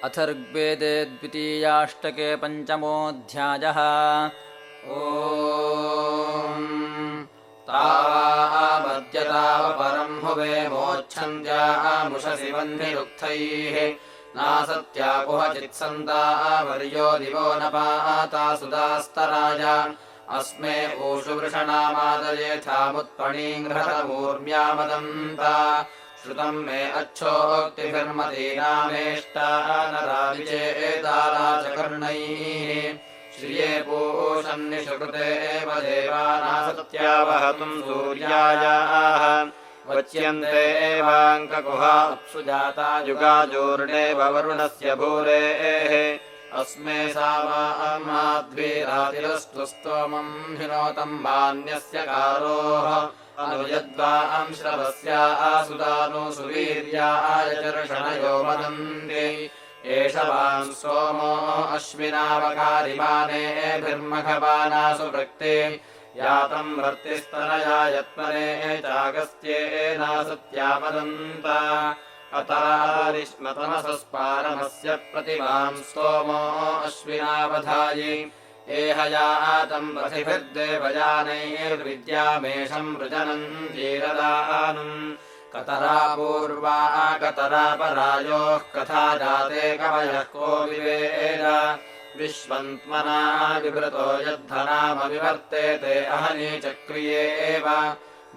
अथर्वेदे द्वितीयाष्टके पञ्चमोऽध्यायः। ॐ तावामद्यतावपरं हुवे मोच्छन्त्यामुषसि वह्निरुक्थैः नासत्याकुहचित्सन्तावर्यो दिवो न पाता सुदास्तराय अस्मे ऊषु वृषणामादयेथामुत्पणीङ्घ्रतमूर्म्यामदन्ता श्रुतम् मे अच्छोक्तिभिर्मतीनामेष्टा नराविचेदाराचकर्णैः श्रिये पूषन्निषुकृते एव देवानासत्यावहतुम् सूर्यायाः वच्यन्ते एवाङ्ककुहा अप्सु जाता युगाजूर्णेव वरुणस्य भूरेः अस्मे सामाद्भिरातिरस्तु स्तोमम् हिनोतम् मान्यस्य कारोः अनुयद्वाम् श्रवस्या आसुदानो सुवीर्याय चर्षणयो मदन्ति एष वाम् सोमो अश्विनावकारिमानेभिर्मघवानासु वृक्ते यातम् वर्तिस्तनया यत्मने चागस्त्येनासत्यामदन्ता अतारिष्मतमसस्पारमस्य प्रतिमाम् स्तोमो अश्विनावधायि एहयातम् रथिभिर्देवयानैर्विद्यामेषम् वृजनम् जीरदानम् कतरा पूर्वा कतरापरायोः कथा जाते कवयः को विवेद विश्वन्त्मना विभृतो यद्धनामविवर्तेते अहनीचक्रिये एव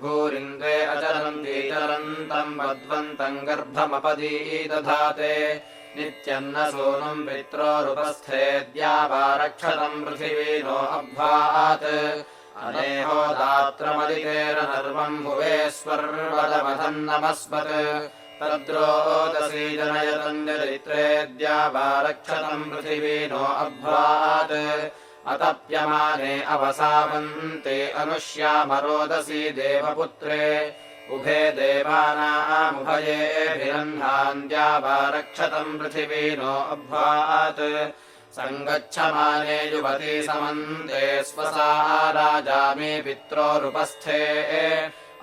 भूरिन्द्रे अचरन्ति चरन्तम् वद्वन्तम् गर्भमपदीदधाते नित्यम् न सूनुम् पित्रोरुपस्थेद्यावारक्षतम् पृथिवी नो अभ्वात् अनेहोदात्रमदितेन नर्वम् भुवेश्वर्वदमधन्नमस्मत् तद्रोदसी जनयतन्यरित्रेद्यावारक्षतम् पृथिवी नो अभ्वात् अतप्यमाने अवसावन्ते अनुष्यामरोदसी देवपुत्रे उभे देवानामुभयेभिरह्नान्द्यावारक्षतम् पृथिवी नो अभ्वात् सङ्गच्छमाने युवती समन्ते स्वसा राजा मे पित्रोरुपस्थे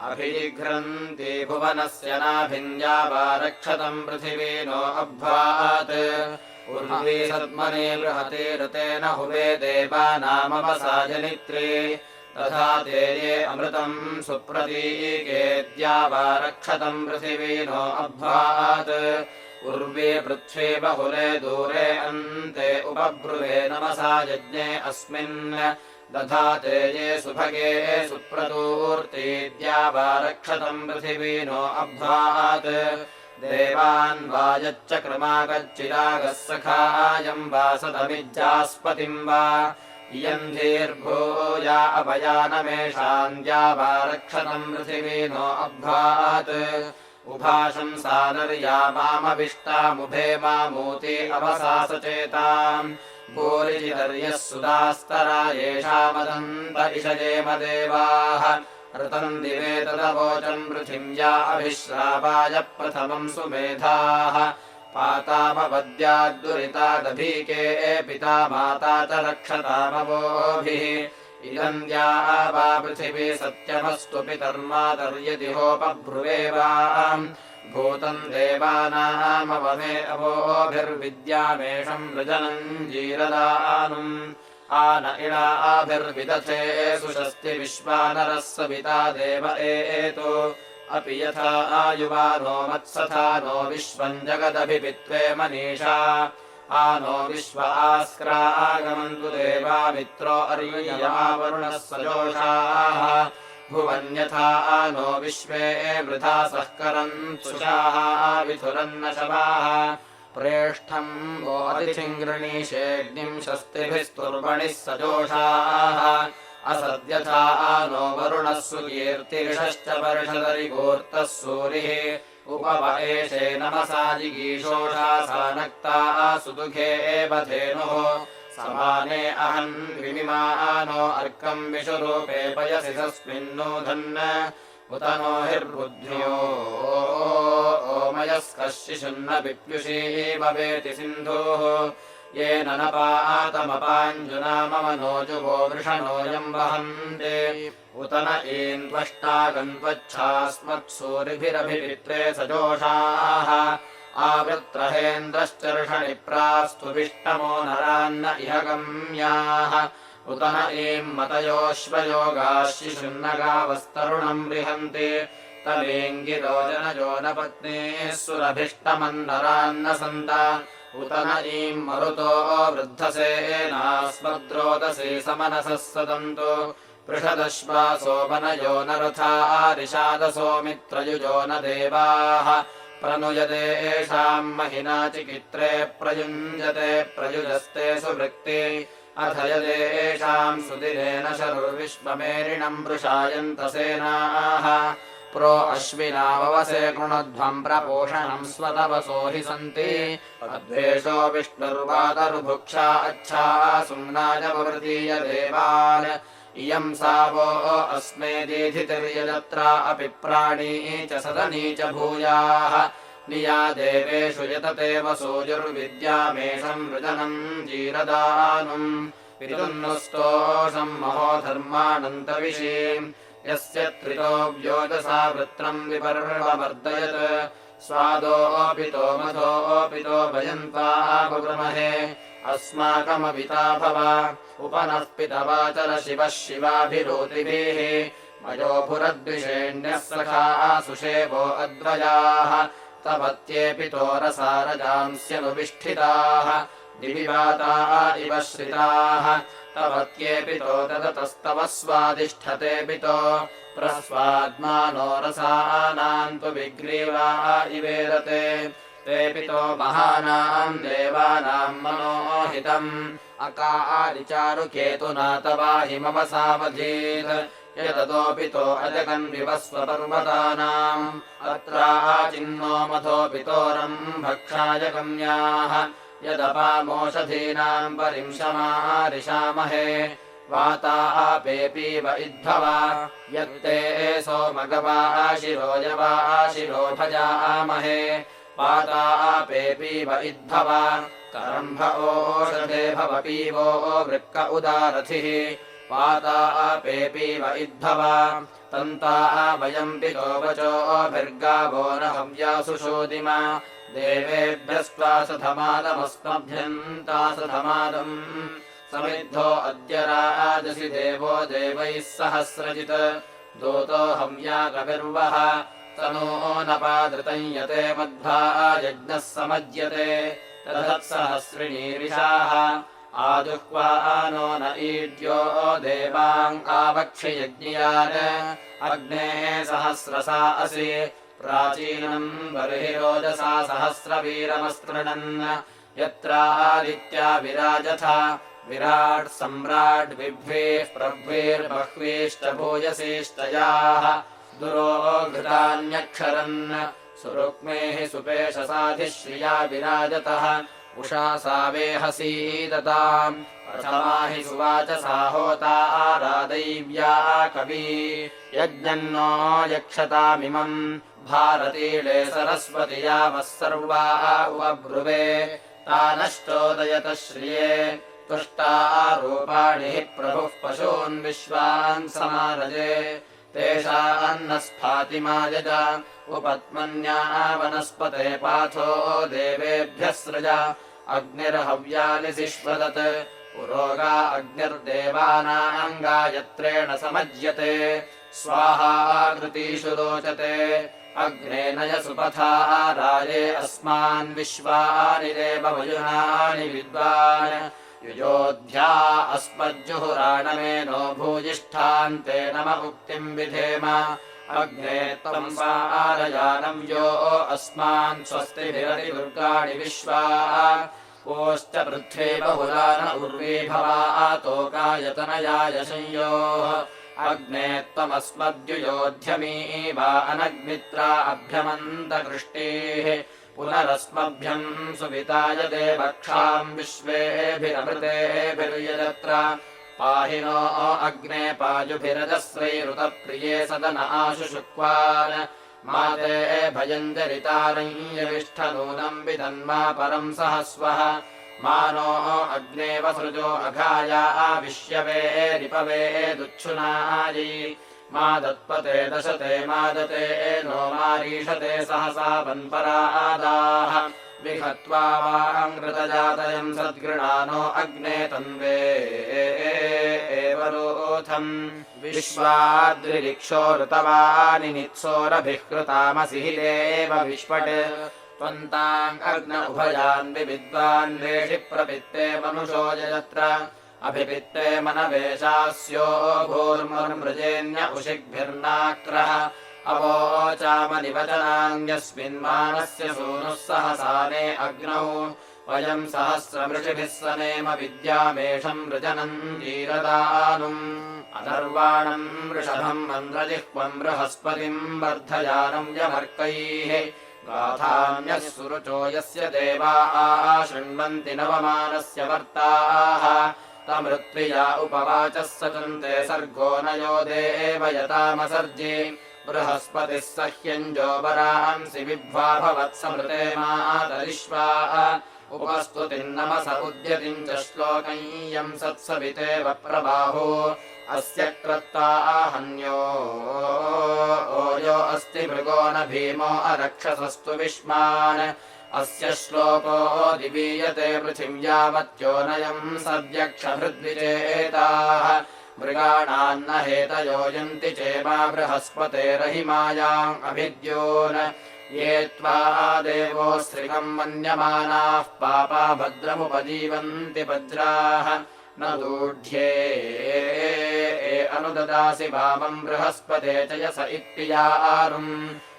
अभिजिघ्रन्ति भुवनस्य नाभिन्द्यावारक्षतम् पृथिवी नो अभ्वात् उर्वी सद्मने बृहते ऋतेन हुवे देवानामवसायनित्रे तथा ते ये अमृतम् सुप्रतीकेद्यावारक्षतम् पृथिवी नो अभ्वात् उर्वे पृथ्वी बहुले दूरे अन्ते उपब्रुवे नमसा यज्ञे अस्मिन् दधाते ये सुभगे सुप्रतूर्तीद्यावारक्षतम् पृथिवी नो अभ्वात् देवान् वायच्च क्रमागच्चिरागः सखायम् वासदमिज्जास्पतिम् वा इयन्धीर्भूया अभयानमेषान्द्यावारक्षतम् पृथिवी नो अभ्वात् उभाशंसानर्या मामविष्टामुभे मामूति अवसासचेताम् भूरिजिदर्यः सुदास्तरा येषामदन्त इषयेम देवाः ऋतम् दिवे तदवोचम् पृथिव्या अभिश्रावाय प्रथमम् सुमेधाः पातामवद्याद्दुरितादभीके पिता माता च रक्षतामवोभिः इदन्द्या वा पृथिवी सत्यमस्तु पितर्मातर्यदिहोपब्रुवेवाम् भूतम् देवानामवमे अवोभिर्विद्यामेषम् वृजनम् जीरदानुम् आन इळाभिर्विदथे सुषस्ति विश्वानरः सविता देव एतो अपि यथा आयुवानो मत्सथा नो विश्वम् जगदभिपित्वे मनीषा आनो विश्व आस्क्रागमन्तु देवा मित्रो अर्ययावरुणः सजोषाः भुवन्यथा आनो विश्वे वृथा सहकरन्तुषाः विथुरन्न शवाः प्रेष्ठम् वो अतिथिम् गृणीषेऽग्निम् शस्तिभिस्तुर्वणिः सजोषाः असद्यथा आनो वरुणः सुकीर्तिरिषश्च वर्षदरिगोर्तः सूरिः उपव एषे नमसा जिगीषोषा सानक्ता सुदुःखे एव धेनुः समाने अहन् विमिमानो अर्कम् विषुरूपे पयसि तस्मिन्नूधन् उत नो हिर्बुद्ध्यो ओमयस्कः शिशुन्न विप्युषी भवेति सिन्धुः येन न पातमपाञ्जुना मम नोजुवो वृषणोऽयम् वहन्ते उत न ईन्त्वष्टागन्त्वच्छास्मत्सूरिभिरभिपित्रे सजोषाः आवृत्रहेन्द्रश्चर्षणिप्रास्तुविष्टमो नरान्न इह गम्याः उत न ईम् मतयोऽश्वयोगाशिशुन्नगावस्तरुणम् रिहन्ति तवेङ्गिरो जनयो न पत्नीः सुरभिष्टमन्नरान्न सन्त उत न ईम् मरुतो वृद्धसेनास्मद्रोदसी समनसः सदन्तु पृषदश्वासोपनयो न रथा रिषादसो मित्रयुजो न देवाः प्रनुयते येषाम् महिना चिकित्रे प्रयुञ्जते प्रयुजस्ते सुवृक्ति अथ यदे येषाम् सुदिनेन शरुर्विश्वमेरिणम् वृषायन्तसेनाः प्रो अश्विनाववसे कृणध्वम् प्रपोषणम् स्वतवसो हि सन्ति अद्वेषो विष्णुर्वातरुभुक्षा अच्छा सुम्नाय प्रवृतीय देवान् इयम् सावो अस्मे दीधितिर्यजत्रा अपि प्राणी च सदनी च भूयाः निया देवेषु यतते वसूजुर्विद्यामेषम् वृजनम् जीरदानुम् विदुन्नुस्तोषम् महो धर्मानन्तविषीम् यस्य त्रितो व्योजसा वृत्रम् विपर्ववर्धयत् स्वादोऽपितो मधोऽपितो भयन्त्वा बभृमहे अस्माकमविता भव उपनः पितवाचर शिवः शिवाभिरोतिभिः मयोभुरद्विषेण्यः सखा सुषेवो अद्वयाः तवत्येऽपितो रसारजांस्यनुविष्ठिताः दिविवाता इव श्रिताः तवत्येऽपितो ददतस्तव स्वादिष्ठतेऽपितो प्रस्वाद्मानो रसानाम् तु विग्रीवा इवेरते तेऽपितो महानाम् देवानाम् मनोहितम् अकारिचारुकेतुना तवाहिमवसावधीत् यदतोऽपितो अजगन्विवस्वपर्वतानाम् अत्राचिन्नो मथोऽपितोरम् भक्षाय गम्याः यदपामोषधीनाम् परिंशमारिषामहे वातापेऽपीव इद्भवा यत्ते सोमगवाशिरो यवाशिरो भजामहे वातापेऽपीव इद्भवा करम्भ ओषधे भव पीवो वृक्क उदारथिः वातापेऽपीव इद्भवा तन्ता वयम् पितो वचोभिर्गावो न हव्यासु शोदिमा देवेभ्यस्त्वा सधमादमस्मभ्यन्तासधमादम् समिद्धो अद्य राजसि देवो देवैः सहस्रजित् दूतो हव्या कविर्वः तनो नपादृतम् यते मध्वा यज्ञः समज्यते तदत्सहस्रिणीरिषाः आजुह्वानो न ईड्यो देवाङ्कावक्षयज्ञियान् अग्नेः सहस्रसा असि प्राचीनम् बर्हिरोजसा सहस्रवीरमस्तृणन् यत्रादित्या विराजथ विराट् सम्राट् बिभ्वीः प्रभ्वीर्बह्वीश्च भूयसीश्चयाः दुरोघृतान्यक्षरन् सुरुक्मेः सुपेशसाधिश्रिया विराजतः उषा सावेहसीदताम् प्रथमा हि सुवाचसा होता आरादैव्या कवी यज्ञन्नो यक्षतामिमम् भारतीले सरस्वती यावः सर्वा उपब्रुवे तानश्चोदयत श्रिये तुष्टा रूपाणि हि प्रभुः पशून् विश्वान् समारजे तेषान्न स्फातिमायज उपत्मन्या वनस्पते पाथो देवेभ्यः सृज अग्निर्हव्यानि सिष्वदत् पुरोगा अग्निर्देवानाम् गायत्रेण समज्यते स्वाहाकृतीषु रोचते अग्ने नय सुपथा राये अस्मान् विश्वानि देववयुनानि विद्वान् युजोध्या अस्मज्जुहुराणमेनो भूयिष्ठान्ते नम उक्तिम् विधेम अग्ने त्वम् पारयानम् यो अस्मान् स्वस्तिभिरतिदुर्गाणि विश्वा कोश्च पृथ्वी बहुलान उर्वी भवातोकायतनयाय संयोः अग्ने त्वमस्मद्युयोध्यमीवा अनग्नित्रा अभ्यमन्तकृष्टेः पुनरस्मभ्यम् सुविताय देवक्षाम् विश्वेभिरमृतेभिर्यजत्र पाहि नो अग्ने पायुभिरजस्रैरुतप्रिये सदन आशुशुक्वान् माते भयम् जरितारञ्यविष्ठनूनम् विदन्मा परम् सहस्वः मानो अग्ने वसृजो अघाया आविश्यवे रिपवे दुच्छुनायि मादत्पते दशते मादते नो मारीषते सहसा वन्परादाः विहत्वा वाङ्कृतजातयम् सद्गृणानो अग्ने तन्वे एवरोथम् विश्वाद्रिरिक्षो ऋतवानि नित्सोरभिः कृतामसि हि देव विष्पट् त्वन्ताम् अग्न उभयान् विद्वान् वेषि प्रपित्ते मनुषो यत्र अभिपित्ते मनवेशास्यो भूर्मुर्मृजेन्य उशिग्भिर्नाक्रः अवोचामनिवचनान्यस्मिन्मानस्य सूनुः सहसाने अग्नौ वयम् सहस्रमृषिभिः सनेम विद्यामेषम् वृजनम् जीरदानुम् अनर्वाणम् वृषभम् मन्द्रजिह्वम् बृहस्पतिम् वर्धयानम् यमर्कैः गाथाम्यः सुरुचो यस्य देवाः शृण्वन्ति नवमानस्य वर्ताः तमृत्विया उपवाचः सचन्ते सर्गो न यो देवयतामसर्जि बृहस्पतिः सह्यञ्जो वरांसि विभ्वा भवत्समृते मातरिष्वा उपस्तुतिर्नमस उद्यतिम् च श्लोकय्यम् सत्सवितेव प्रबाहु अस्य क्रत्ता हन्यो यो अस्ति मृगो न भीमो अरक्षसस्तु विष्मान् अस्य श्लोको दिवीयते पृथिव्यावत्योनयम् सद्यक्षभृद्विचेताः मृगाणान्न हेतयो यन्ति चेमा बृहस्पतेरहिमायाम् अभिद्योन् ये त्वा देवो स्त्रिगम् मन्यमानाः पापा भद्रमुपजीवन्ति वज्राः न दूढ्ये अनुददासि वामम् बृहस्पते च यस इत्यारुम्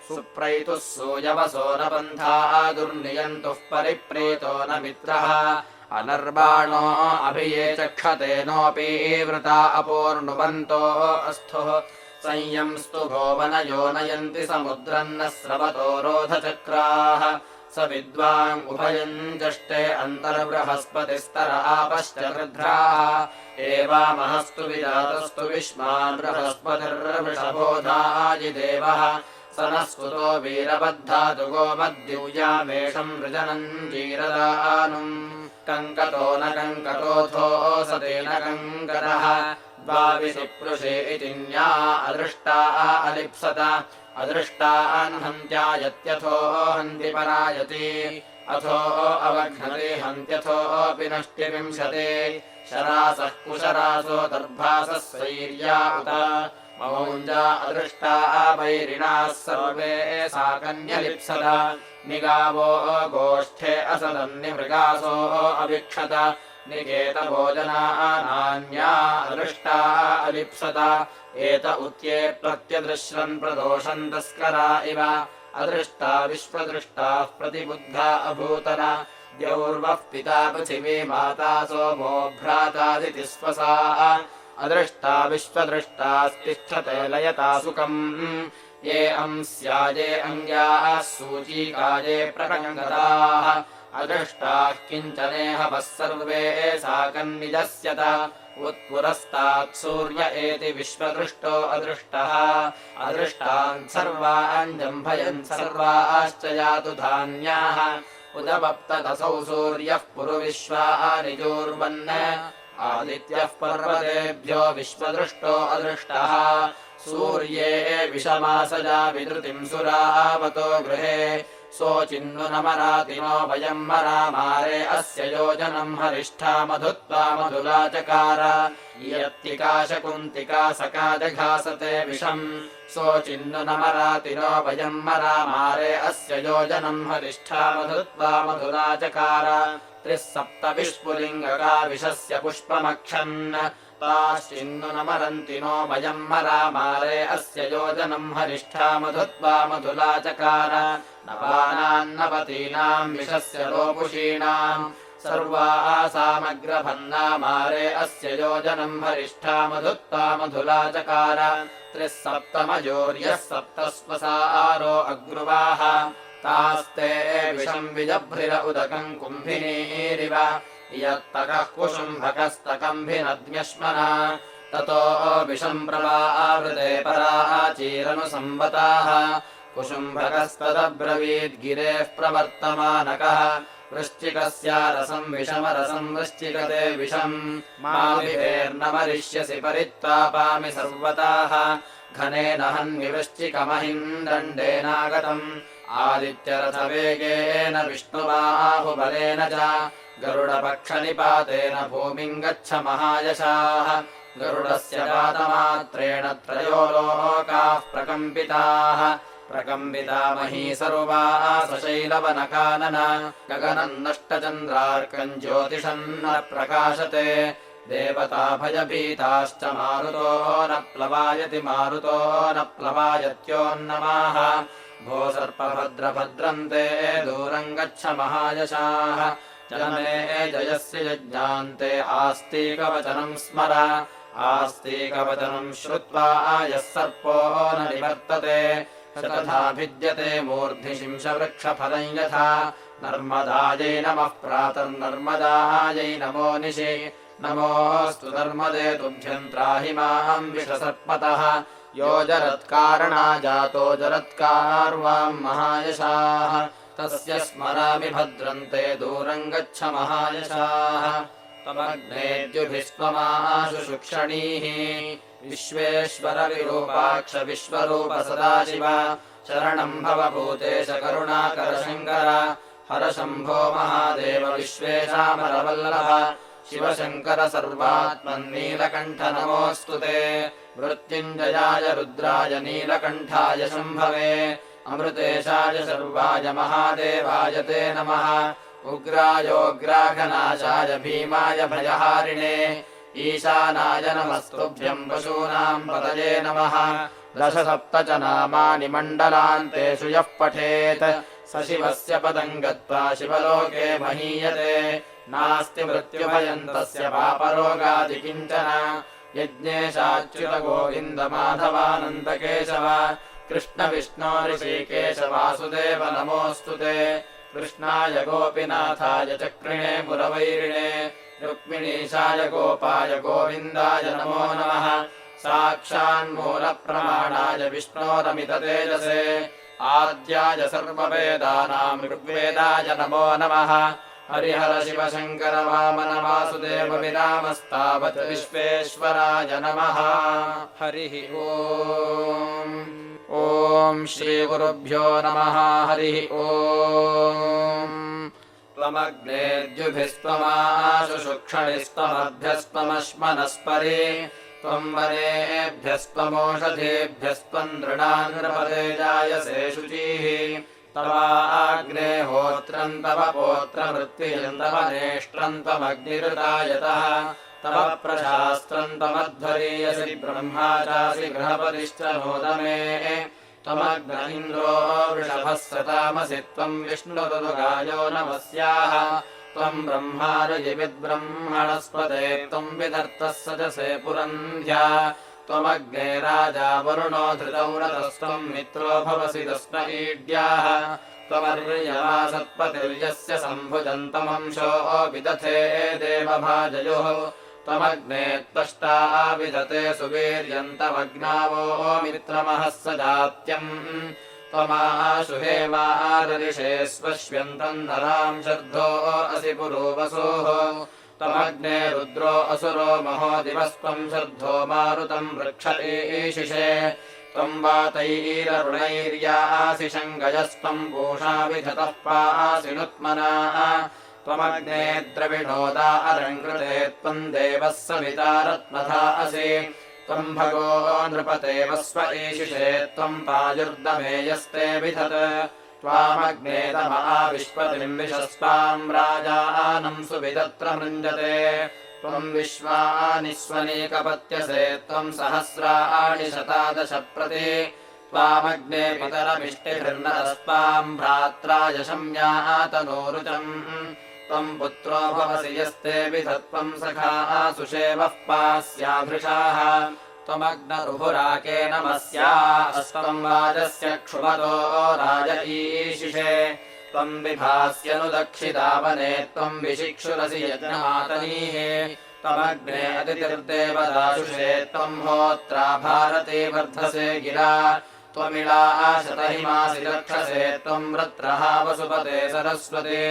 सुप्रैतुः सूयवसो न पन्था दुर्नियन्तुः परिप्रीतो न मित्रः अनर्वाणो अभिये चक्षते नोऽपि वृता अपूर्णुवन्तो अस्थुः संयंस्तु भोवनयो नयन्ति समुद्रम् न स्रवतो रोधचक्राः स विद्वान् उभयम् जष्टे अन्तर्बृहस्पतिस्तर आपश्च रुद्राः एवामहस्तु विजातस्तु विष्मान् बृहस्पतिर्वृषभोधायिदेवः स नः स्तुतो वीरबद्धातु गोमद्दिव्यामेषम् वृजनम् जीरदानुम् कङ्कतो न कङ्कतोऽथो सतेन कङ्कतः द्वाविशिप्रुषे इति न्या अदृष्टा अलिप्सत अदृष्टान् हन्त्यायत्यथो हन्ति परायति अथो अवघ्नते हन्त्यथोऽपि नष्टिविंशते शरासः कुशरासो दर्भासः स्वैर्या उत मौञ्जा अदृष्टा वैरिणाः सर्वे साकन्यलिप्सत निगावो गोष्ठे असदन्निमृगासो अविक्षत निकेतभोजनानान्या अदृष्टा अलिप्सत एत उच्ये प्रत्यदृश्रन् प्रदोषम् तस्करा इव अदृष्टा विश्वदृष्टाः प्रतिबुद्धा अभूतन द्यौर्वः पिता पृथिवी माता सोमो भ्रातादिति स्वसा अदृष्टा विश्वदृष्टास्तिष्ठते लयता सुखम् ये अंस्याये अङ्ग्याः सूचीकाये प्रकङ्गताः अदृष्टाः किञ्चनेह वः सर्वे साकन्निजस्यत उत्पुरस्तात् सूर्य एति विश्वदृष्टो अदृष्टः अदृष्टान् सर्वान् जम्भयन् सर्वाश्च यातु धान्याः उदवप्तदसौ सूर्यः पुरुविश्वानि जूर्वन् आदित्यः पर्वतेभ्यो विश्वदृष्टो अदृष्टः सूर्ये विषमासजा विधृतिम् सुरावतो गृहे सोचिन्नु न मरातिनो वयम् मरामारे अस्य योजनम् हरिष्ठा मधुत्वा मधुलाचकार यत्तिकाशकुन्तिका सका जघासते विषम् सोचिन्नु न मरातिनो वयम् मरामारे अस्य योजनम् हरिष्ठा मधुत्वा मधुलाचकार 37 विस्फुलिङ्गका विषस्य पुष्पमक्षन् ताश्चिन्नु न मरन्ति नो वयम् मरामारे अस्य योजनम् हरिष्ठा मधुत्वा मधुलाचकार नवानान्नवतीनाम् विषस्य लोपुषीणाम् सर्वासामग्रभन्नामारे अस्य योजनम् हरिष्ठा मधुत्वा मधुलाचकार 37 सप्तस्वसारो अग्रुवाः तास्ते विषम् विजभ्रिर उदकम् कुम्भिनीरिव यत्तकः कुशुम्भकस्तकम्भिनद्म्यश्मना ततो विषम् प्रवावृते पराचीरनुसंवताः कुशुम्भकस्तदब्रवीद्गिरेः प्रवर्तमानकः वृश्चिकस्यारसम् विषमरसम् वृश्चिकते विषम् माविवेर्न मरिष्यसि परित्तापामि सर्वताः घनेन हन्विवृश्चिकमहिम् दण्डेनागतम् आदित्यरथवेगेन विष्णुबाहुबलेन च गरुडपक्षनिपातेन भूमिम् गच्छ महायशाः गरुडस्य पादमात्रेण त्रयो लोकाः प्रकम्पिताः प्रकम्पिता महीसरुवा सशैलवनकानन गगनम् नष्टचन्द्रार्कम् ज्योतिषम् न प्रकाशते देवता भयभीताश्च मारुतो न प्लवायति मारुतो न प्लवायत्योन्नमाः भो सर्पभद्रभद्रन्ते दूरम् गच्छ महायशाः जनमे जयस्य यज्ञान्ते आस्तिकवचनम् स्मर आस्तिकवचनम् श्रुत्वा यः सर्पो न निवर्तते तथा भिद्यते मूर्ध्नि शिंशवृक्षफलम् यथा नर्मदायै नमः प्रातर्नर्मदायै नमो निशि नमोऽस्तु नर्मदे तुभ्यम् त्राहि माम् विषसर्पतः यो जरत्कारणा जातो जरत्कार्वाम् महायशाः तस्य स्मरामि भद्रन्ते दूरम् गच्छ महायशाः त्वमग्नेद्युभिस्त्वमाशु शुक्षणीः विश्वेश्वर विरूपाक्ष विश्वरूप सदाशिव शरणम् भव भूतेश करुणाकर शङ्कर हर शम्भो महादेव विश्वेशामरवल्लभ शिवशङ्कर सर्वात्मन्नीलकण्ठ नमोऽस्तु ते मृत्युञ्जयाय रुद्राय नीलकण्ठाय शम्भवे अमृतेशाय सर्वाय महादेवाय ते नमः उग्रायोग्राघनाशाय भीमाय भयहारिणे ईशानाय नमस्तुभ्यम् पशूनाम् पतये नमः दशसप्त च नामानि मण्डलान्तेषु यः पठेत् स शिवस्य पदम् गत्वा शिवलोके महीयते नास्ति मृत्युभयम् तस्य पापरोगादि किञ्चन यज्ञेशाच्युत गोविन्द माधवानन्दकेशव कृष्ण विष्णो ऋषिकेश वासुदेव नमोऽस्तु ते कृष्णाय गोपीनाथाय चक्रिणे पुरवैरिणे रुक्मिणीशाय गोपाय गोविन्दाय नमो नमः साक्षान्मूलप्रमाणाय विष्णोरमिततेजसे आद्याय सर्ववेदानाम् ऋग्वेदाय नमो नमः हरिहर शिवशङ्कर वामन वासुदेव विरामस्तावत् विश्वेश्वराय नमः हरिः ओम् ॐ श्रीगुरुभ्यो नमः हरिः ओम् त्वमग्नेद्युभिस्त्वमाशु शुक्षणिस्त्वमभ्यस्त्वमश्मनस्परि त्वम् वनेभ्यस्त्वमोषधेभ्यस्त्वम् नृणाङ्गपदे जायसे शुचिः तवाग्नेहोत्रम् तव पोत्रवृत्तियम् तव नेष्ट्रम् त्वमग्निरुतायतः तव प्रशास्त्रम् त्वमध्वरीयसि ब्रह्मा चासि गृहपतिश्च नोदमे त्वमग्न इन्द्रो वृषभः सतामसि त्वम् विष्णुरुगायो नमस्याः त्वम् ब्रह्मारुजिविद्ब्रह्मणस्पते त्वम् विधर्तः सजसे पुरन्ध्या त्वमग्ने राजा वरुणो धृतौ रतस्त्वम् मित्रो भवसि तस्म ईड्याः त्वमर्यमा सत्पतिर्यस्य सम्भुजन्तमंशो विदथे देवभाजयोः त्वमग्ने त्वष्टा विदते सुवीर्यन्तमग्नावो मित्रमः स जात्यम् त्वमाशु हेमाररिषे स्वश्यन्तम् नराम् शर्धो असि पुरोवसोः त्वमग्ने रुद्रो असुरो महो दिवस्त्वम् शर्धो मारुतम् वृक्षईशिषे त्वम् वातैररुणैर्यासि शङ्गयस्त्वम् पूषा विधतः पासि नुत्मना त्वमग्ने द्रविणोदा अरङ्कृते त्वम् देवः सविता रत्नथा असि त्वम् भगो नृपते वस्व ईशिषे त्वम् पायुर्दमेयस्ते विधत् त्वामग्नेतमा विश्वतिम् विशस्ताम् राजानम् सुविदत्र मृञ्जते त्वम् विश्वानि स्वनीकपत्यसे त्वम् सहस्राणि शतादश प्रति त्वामग्ने पितरमिष्टिभिर्नरस्त्वाम् भ्रात्राय शम्यातनोरुचम् त्वम् पुत्रो भवसि यस्ते विधत्वम् सखा सुषेवः पास्याधृशाः त्वमग्नरुभुराके नमस्यास्त्वम् वाजस्य क्षुमतो राज ईशिषे त्वम् विभास्यनुदक्षितावने त्वम् विशिक्षुरसि यज्ञमातनीः त्वमग्ने अतिथिर्देवदाशुषे त्वम् होत्रा भारते वर्धसे गिरा त्वमिळा शतहिमासि रक्षसे त्वम् वृत्रहा वसुपते सरस्वती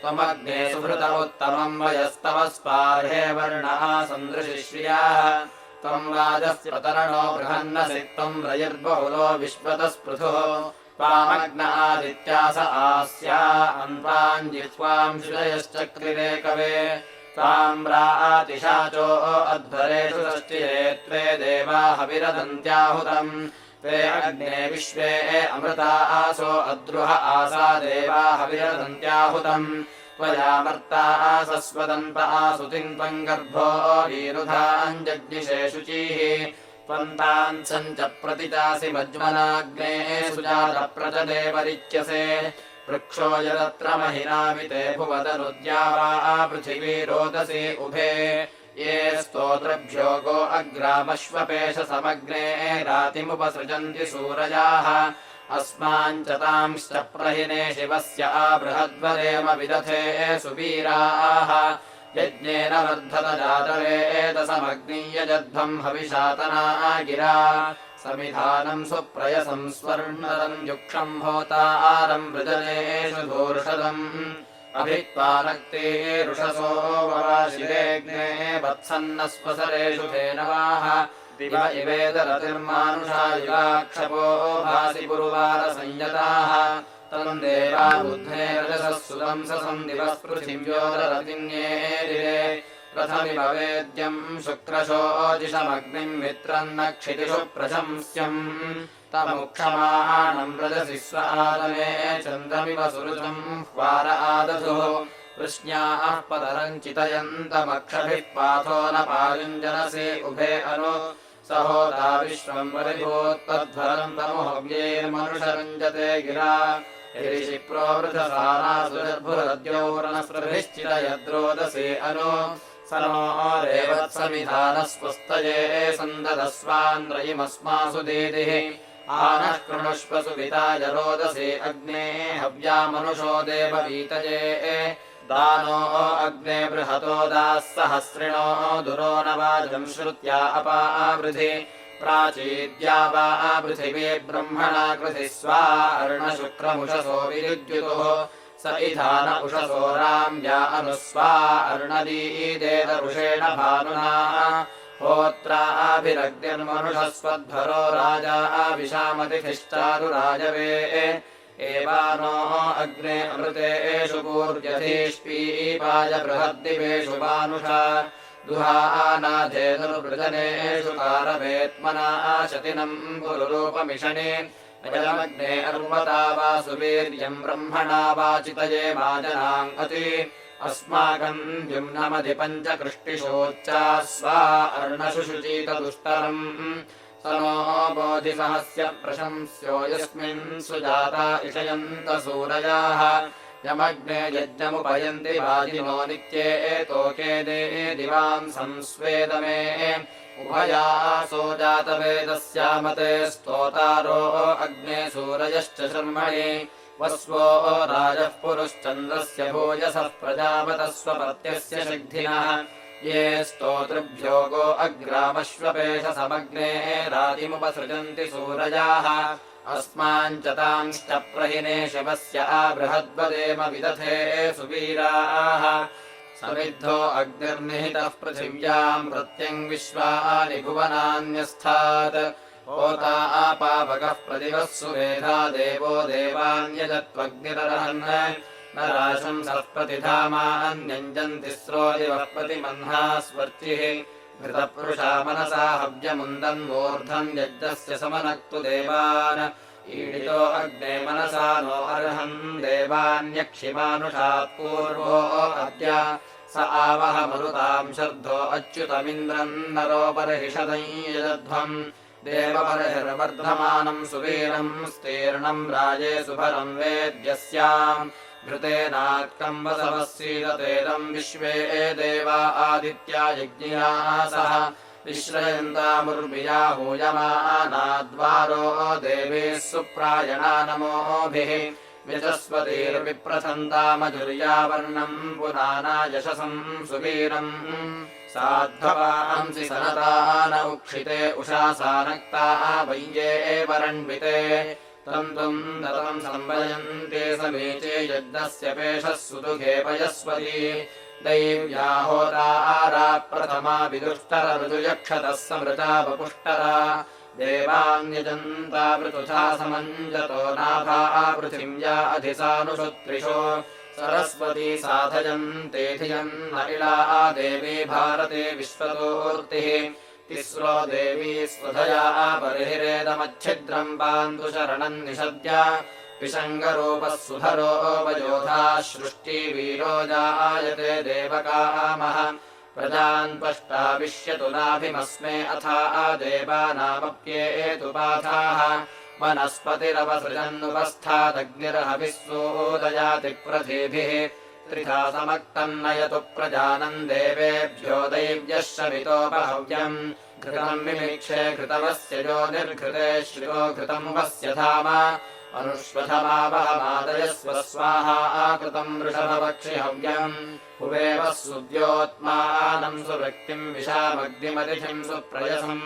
त्वमग्ने सुहृत उत्तमम् वयस्तव स्पार्हे वर्णाः सन्दृशिश्रियाः त्वम् राजस्य तरणो बृहन्नसि त्वम् रयिर्बहुलो विश्वतस्पृथुः त्वामग्न आदित्यास आस्या अन्वाञ्जित्वाम् श्रुतयश्चक्रिरे कवे ताम्रातिशाचो अध्वरेषु षष्टिरे त्वे देवा हविरदन्त्याहुतम् ते अग्ने विश्वे अमृता आसो अद्रुह आसा देवा हविरदन्त्याहुतम् त्वयामर्ता आसस्वदन्त आसुतिम् त्वम् गर्भो वीरुधाञ्जज्ञिषे शुचिः त्वन्तान् सञ्च प्रतिचासि मज्मनाग्ने सुजातप्रजदे परिच्यसे वृक्षो यदत्र महिनामिते भुवदनुद्या वा पृथिवी रोदसी उभे ये स्तोत्रभ्यो गो अग्रामश्वपेश समग्ने रातिमुपसृजन्ति सूरजाः अस्माञ्च तांश्च प्रहिने शिवस्य बृहद्वरेम विदथे सुवीराः यज्ञेन वर्धत जातवेदसमग्नीयजध्वम् हविषातना गिरा समिधानम् सुप्रयसम् स्वर्णरम् युक्षम् होतारम् वृजनेषु धूर्षदम् अभित्वा रक्तेरुषसो वराशिरेग्ने वत्सन्नस्वसरेषु धेनवाः दिव इवेदरतिर्मानुषा युवाक्षपो भासि पुरुवारसंयताः तम् देवा बुद्धे रजसः सुदंससम् दिवः पृथिव्योदरतिन्येरिरे प्रथमिव वेद्यम् शुक्रशोजिषमग्निम् मित्रम् न क्षितिषु प्रशंस्यम् तमुक्षमाणम् रजसि स्वादमे चन्द्रमिव सुरुचम् ह्वार आदधुः कृष्ण्याः पदरम् चितयन्तमक्षभिः पाथो न पायुञ्जनसे उभे अनु सहोदा विश्वम् परिभूत्तध्वरम् तमुहव्यैर्मनुषरञ्जते गिरा ऋषि प्रोवृतसारासुरभुरद्यौरनस्पृभिश्चितयद्रोदसे अनु स नो रेवत्समिधानस्वस्तये सन्ददस्वान्द्रयिमस्मासु दीदिः आनः कृणुष्व सुविताय रोदसे अग्ने हव्यामनुषो देववीतये दानो अग्ने बृहतो दाः सहस्रिणो दुरो न वाजम् श्रुत्या अपावृधि प्राचीद्या वा पृथिवी ब्रह्मणा कृधि स्वा अर्णशुक्रमुषसो विद्युतुः स इधान उषसो राम्या अनुस्वा अर्णदीदेतरुषेण भानुना होत्राभिरग्निर्मनुषस्वध्वरो राजा विशामतिभिश्चारुराजवे एवानो अग्ने अमृतेषु पूर्यधीष्पीपाय बृहद्दिवेषु मानुषा दुहानाधेनुर्वृजनेषु कारवेत्मना शतिनम् पुरुरूपमिषणे अजलमग्ने अर्वता वा सुवीर्यम् ब्रह्मणा वाचितये माजनाम् अति अस्माकम् द्युम्नमधिपञ्च कृष्टिशोच्चा स्वा अर्णशुशुचीतदुष्टरम् स नो बोधिसहस्य प्रशंस्यो यस्मिन् सुजाता इषयन्त सूरजाः यमग्ने यज्ञमुपयन्ति वाजिनो नित्ये तोके दे दिवाम् संस्वेदमे उभयासो जातवेदस्यामते स्तोतारो अग्ने सूरयश्च शर्मणि वस्वो राजः पुरुश्चन्द्रस्य भूयसः प्रजापतः स्वपत्यस्य सिद्धिनः ये स्तोतृभ्यो गो अग्रामश्वपेश समग्ने रातिमुपसृजन्ति सूरजाः अस्माञ्च तांश्च प्रहिने शिवस्य बृहद्वदेम विदथे सुवीराः समिद्धो अग्निर्निहितः पृथिव्याम् प्रत्यङ् विश्वानि भुवनान्यस्थात् होता आपावकः प्रतिवः सुवेधा देवो देवान्यजत्वग्निरर्हन् न राशंसः प्रतिधामान्यञ्जन्ति स्रोदिवः प्रतिमह्ना स्वर्चिः घृतपुरुषा मनसा हव्यमुन्दन्मूर्धम् यज्ञस्य समनक्तु देवान् ईडितो अग्ने मनसा नो अर्हन् देवान्यक्षिमानुषात् पूर्वो अद्य स आवह मरुताम् शर्धो अच्युतमिन्द्रम् नरोपरिषदम् यजध्वम् देवपरिर्वर्धमानम् सुवीरम् स्तीर्णम् राजे सुभरम् वेद्यस्याम् घृतेनात्कम् वसवः सीदतेदम् विश्वे देवा आदित्या यज्ञिया सह विश्रयन्तामुर्वियाहूयमानाद्वारो देवीः सुप्रायणा नमोभिः व्यजस्वतीर्विप्रथन्तामजुर्यावर्णम् पुराना यशसम् सुवीरम् साध्ववांसि सनता न उक्षिते उषा सानक्ता वैये वरण्विते तन्तुम् दतम् संवयन्ते समीचे यज्ञस्य पेशः सुदुघे पयस्वती दैव्या होतारा प्रथमा विदुष्टरऋजुयक्षतः समृता वपुष्टरा देवान्यजन्ता पृथुथा समञ्जतो नाभा पृथिव्या अधिसानुषुत्रिषो सरस्वती साधयन्ते धियम् नलिला देवी भारते विश्वतोर्तिः तिस्रो देवी स्वधया बर्हिरेदमच्छिद्रम् पान्तु शरणम् निषद्य विषङ्गरूपः सुधरो वयोधा सृष्टिवीरो जायते देवकामः प्रजान्त्वष्टाविश्यतु नाभिमस्मे अथा देवानामप्येतु पाथाः वनस्पतिरवसृजन्नुपस्थादग्निर्हविः सोदयाति प्रथिभिः त्रिधा समक्तम् नयतु प्रजानम् देवेभ्यो दैव्यः शमितोपहव्यम् घृतम् विमीक्षे घृतवस्य योनिर्घृते श्रियो घृतम् वस्य धाम अनुष्वधमावहमादयस्व स्वाहा कृतम् वृषभवक्षिहव्यम् हुवेव सुद्योत्मानम् सुवृक्तिम् विशामग्निमतिथिम् सुप्रयसम्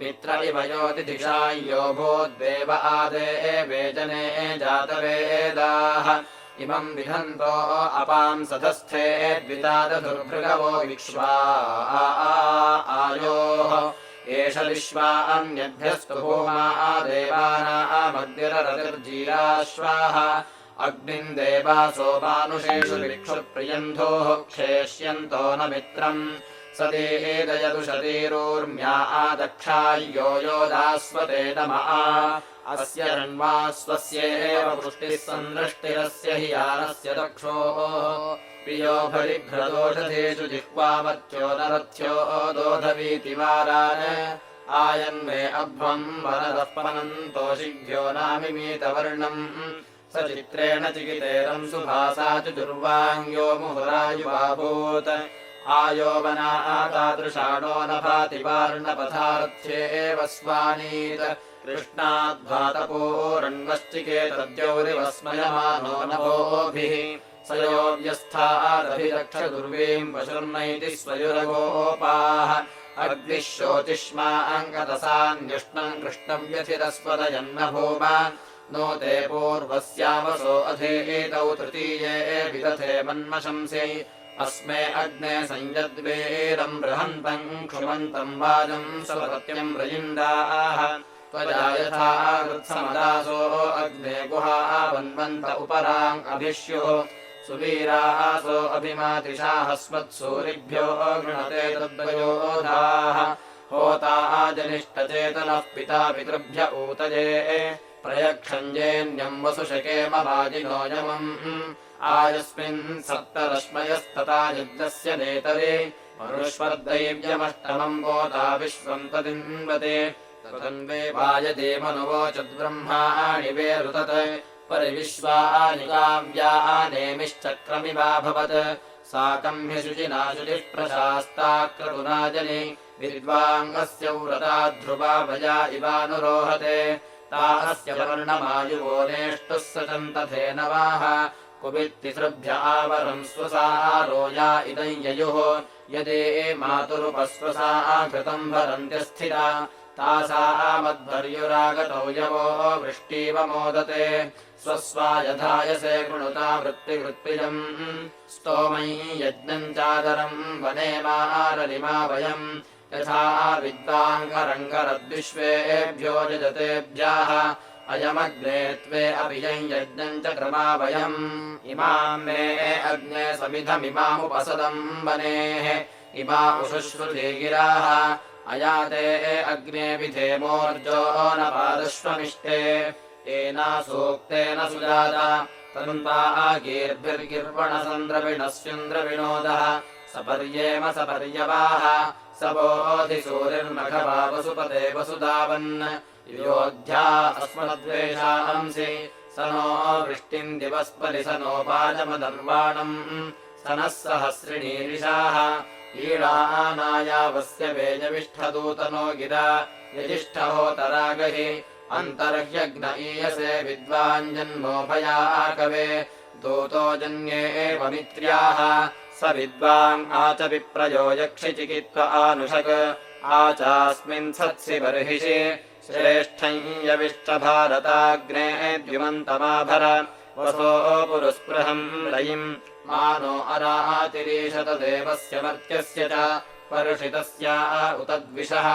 मित्र इव योतिधिषा यो भूद्देव आदेवेजने जातवेदाः इमम् विहन्तो अपाम् सधस्थे द्वितादधुर्भृगवो विक्ष्वा आयोः एष विश्वा अन्यभ्यस्तु भूमा देवानामग्निररतिर्जीराश्वाः अग्निम् देवासो मानुषेषु विक्षुप्रियन्धोः क्षेष्यन्तो न मित्रम् सदेदयतु शतीरोर्म्या आदक्षाय्यो योदास्वते नमः अस्य रण्वा स्वस्येव पुष्टिः सन्दृष्टिरस्य हि यानस्य दक्षोः प्रियो भरिभ्रदोषधेषु जिह्वामर्त्यो नरथ्यो दोधवीति वारान् आयन्मे अभ्वम् वरदः पनन्तोषिभ्यो नामिमीतवर्णम् स चित्रेण चिकितेरम् सुभासा चतुर्वाङ्यो मुहुरायुवाभूत् आयोवना तादृशाणो न भाति वार्णपथार्थ्येव स्वानीत कृष्णाद्भातपोरण्वश्चिकेतद्यौरिवस्मयमानो नभोभिः स यो व्यस्थादभिरक्षदुर्वीम् पशुर्नैति स्वयुरगोपाः अग्निः शोचिष्माङ्गतसान्युष्णम् कृष्णव्यथिरस्वदयन्न भूम नो ते पूर्वस्यावसो अधीतौ तृतीये विदथे मन्मशंसि अस्मे अग्ने संयद्वीरम् बृहन्तम् क्षुमन्तम् वाजम् सपत्यम् रयिन्दाः त्वजा यथा कृत्समदासो अग्ने गुहा वन्वन्त उपराम् अभिष्युः सुवीरासो अभिमातिशाहस्मत्सूरिभ्यो गृणते तद्वयोधाः होता जनिष्ठचेतनः पिता पितृभ्य ऊतये प्रयक्षञ्जेन्यम् वसुषकेम वाजिनो यमम् आयस्मिन् सप्तरश्मयस्तथा यज्ञस्य नेतरे मनुष्वर्दैव्यमष्टमम् गोता विश्वम् तदिन्वते तन्वे वायते मनुवोचद्ब्रह्माणि वेरुतत् परिविश्वानि काव्यानेमिश्चक्रमिवाभवत् साकम् हि शुचिना शुचिः प्रशास्ता क्रतुनाजनि विद्वाङ्गस्य व्रता ध्रुवा भया इवानुरोहते ता अस्य वर्णमायुवो नेष्टुः सचन्तथेनवाः कुबित्तिसृभ्य आवरम् स्वसारो या इदम् ययुः यदि मातुरुपस्वसा घृतम् भरन्त्यस्थिता तासामद्भर्युरागतौ यवो वृष्टिव मोदते स्वस्वा यथायसे कृणुता वृत्तिवृत्तिजम् स्तोमै यज्ञम् चादरम् वने मारलिमा वयम् यथा विद्वाङ्गरङ्गरद्विश्वेभ्यो यजतेभ्यः अयमग्ने त्वे अपि यज्ञम् च क्रमा वयम् इमाम् मे अग्ने समिधमिमामुपसदम् वनेः इमा उशुश्रुते गिराः अयाते अग्ने विधेमोर्जो न पादश्वमिष्टे येना सूक्तेन सुजाता तन्ता गीर्भिर्गिर्वणसन्द्रविणस्युन्द्रविनोदः सपर्येम सपर्यवाः सबोधिसूरिर्मघवा वसुपते वसुधावन् योध्या अस्मद्वेषांसि स नो वृष्टिम् दिवस्परि स नोपाजमदर्वाणम् स नः सहस्रिणीरिषाः ईळानायावस्य वेजविष्ठदूतनो गिरा यजिष्ठहोतरागहि अन्तर्ह्यग्न ईयसे विद्वाञ्जन्मोभयाकवे दूतो जन्ये एव मित्र्याः स विद्वान् आच विप्रयो यक्षि चिकित्व आनुषक् आचास्मिन् सत्सि बर्हिषि श्रेष्ठं यविष्टभारताग्ने द्युमन्तमाभर वसो पुरुस्पृहम् रयिम् मानो अरातिरीशत देवस्य मर्त्यस्य च पर्षितस्या उतद्विषः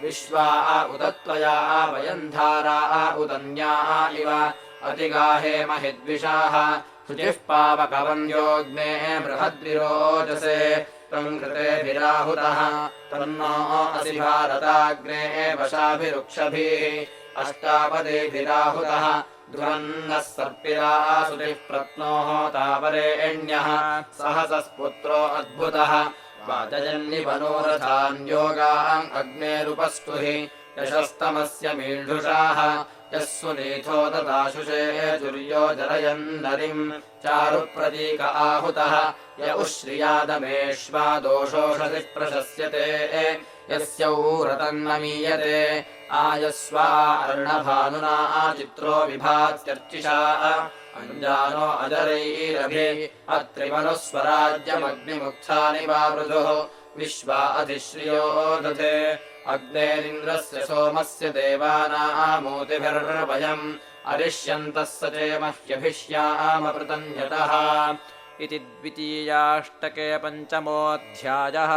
विश्वा उतत्वया वयन्धारा उदन्या इव अतिगाहे महिद्विषाः शुचिः पावकवन्द्योऽग्ने बृहद्विरोचसे त्वम् कृतेभिराहुतः तन्नो असि भारताग्ने वशाभिरुक्षभिः अष्टापदेभिराहुतः ध्रुवन्नः सर्पिरासुतिः प्रत्नोः तावरेण्यः सहसस्पुत्रो अद्भुतः वाजयन्निवनोरथान्योगाम् अग्नेरुपस्तुहि यशस्तमस्य मीढुषाः यः सुनीथो ददाशुषे जुर्यो जरयन्नरिम् चारुप्रतीक आहुतः य उश्रियादमेष्वा दोषोषसि प्रशस्यते यस्यौरतम् न मीयते आयस्वा अर्णभानुना चित्रो विभात्यर्चिषा अञ्जानो अजरैरभि अत्रिमनुस्वराज्यमग्निमुक्थानि वावृधुः विश्वा अधिश्रियो दधे अग्नेरिन्द्रस्य सोमस्य देवानामूतिभिर्वयम् अरिष्यन्तः स चेमह्यभिष्यामपृतन्यतः इति द्वितीयाष्टके 5मोऽध्यायः।